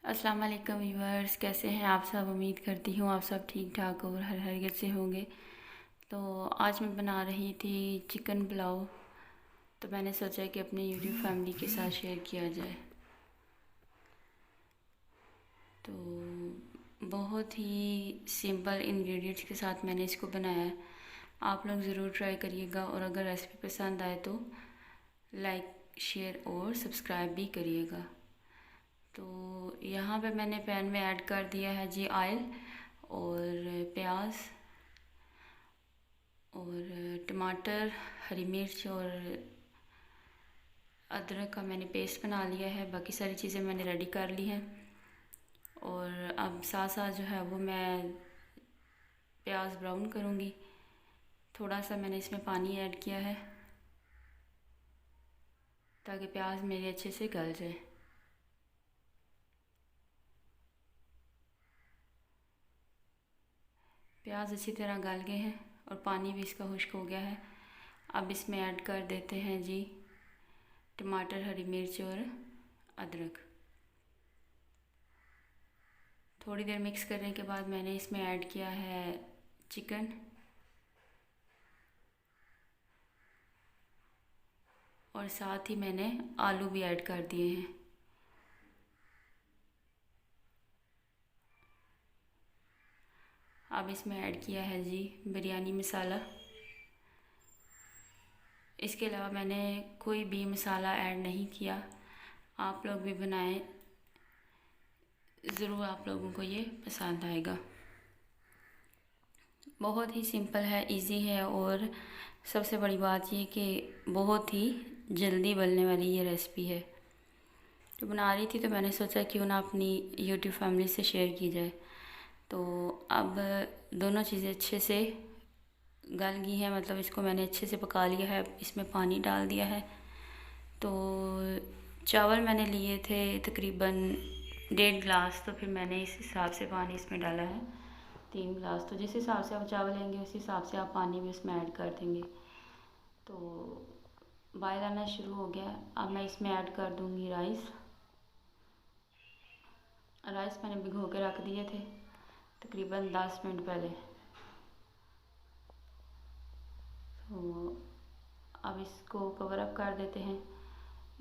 अस्सलाम वालेकुम व्यूअर्स, कैसे हैं आप सब। उम्मीद करती हूँ आप सब ठीक ठाक और हर हैरियत से होंगे। तो आज मैं बना रही थी चिकन पुलाव। तो मैंने सोचा कि अपने यूट्यूब फैमिली के साथ शेयर किया जाए। तो बहुत ही सिंपल इंग्रेडिएंट्स के साथ मैंने इसको बनाया है। आप लोग ज़रूर ट्राई करिएगा और अगर रेसिपी पसंद आए तो लाइक, शेयर और सब्सक्राइब भी करिएगा। तो यहाँ पे मैंने पैन में ऐड कर दिया है जी ऑयल और प्याज और टमाटर, हरी मिर्च और अदरक का मैंने पेस्ट बना लिया है। बाकी सारी चीज़ें मैंने रेडी कर ली हैं। और अब साथ साथ जो है वो मैं प्याज ब्राउन करूँगी। थोड़ा सा मैंने इसमें पानी ऐड किया है ताकि प्याज मेरे अच्छे से गल जाए। प्याज अच्छी तरह गल गए हैं और पानी भी इसका खुश्क हो गया है। अब इसमें ऐड कर देते हैं जी टमाटर, हरी मिर्च और अदरक। थोड़ी देर मिक्स करने के बाद मैंने इसमें ऐड किया है चिकन और साथ ही मैंने आलू भी ऐड कर दिए हैं। अब इसमें ऐड किया है जी बिरयानी मसाला। इसके अलावा मैंने कोई भी मसाला ऐड नहीं किया। आप लोग भी बनाएं, ज़रूर आप लोगों को ये पसंद आएगा। बहुत ही सिंपल है, इजी है और सबसे बड़ी बात ये कि बहुत ही जल्दी बनने वाली ये रेसिपी है। तो बना रही थी तो मैंने सोचा क्यों ना अपनी यूट्यूब फैमिली से शेयर की जाए। तो अब दोनों चीज़ें अच्छे से गल गई है, मतलब इसको मैंने अच्छे से पका लिया है। इसमें पानी डाल दिया है। तो चावल मैंने लिए थे तकरीबन 1.5 गिलास, तो फिर मैंने इस हिसाब से पानी इसमें डाला है 3 गिलास। तो जिस हिसाब से आप चावल लेंगे उस हिसाब से आप पानी भी उसमें ऐड कर देंगे। तो बॉयल आना शुरू हो गया। अब मैं इसमें ऐड कर दूँगी राइस। राइस मैंने भिगो के रख दिए थे तकरीबन 10 मिनट पहले। तो अब इसको कवर अप कर देते हैं।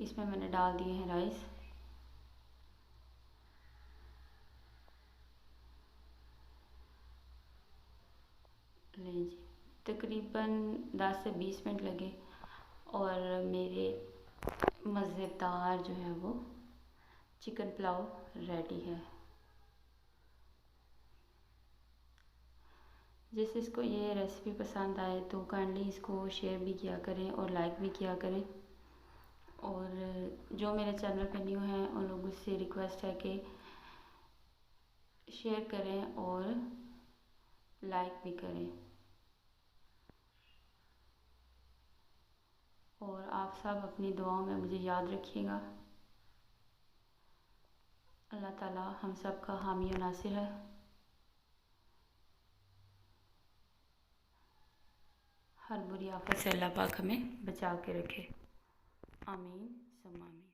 इसमें मैंने डाल दिए हैं राइस। लें जी, तकरीबन 10 से 20 मिनट लगे और मेरे मज़ेदार जो है वो चिकन पुलाव रेडी है। जिस इसको ये रेसिपी पसंद आए तो काइंडली इसको शेयर भी किया करें और लाइक भी किया करें। और जो मेरे चैनल पे न्यू हैं उन लोगों से रिक्वेस्ट है कि शेयर करें और लाइक भी करें। और आप सब अपनी दुआओं में मुझे याद रखिएगा। अल्लाह ताला हम सब का हामी और नासिर है। हर बुरी आफत से अल्लाह पाक हमें बचा के रखे। आमीन सुम्मा आमीन।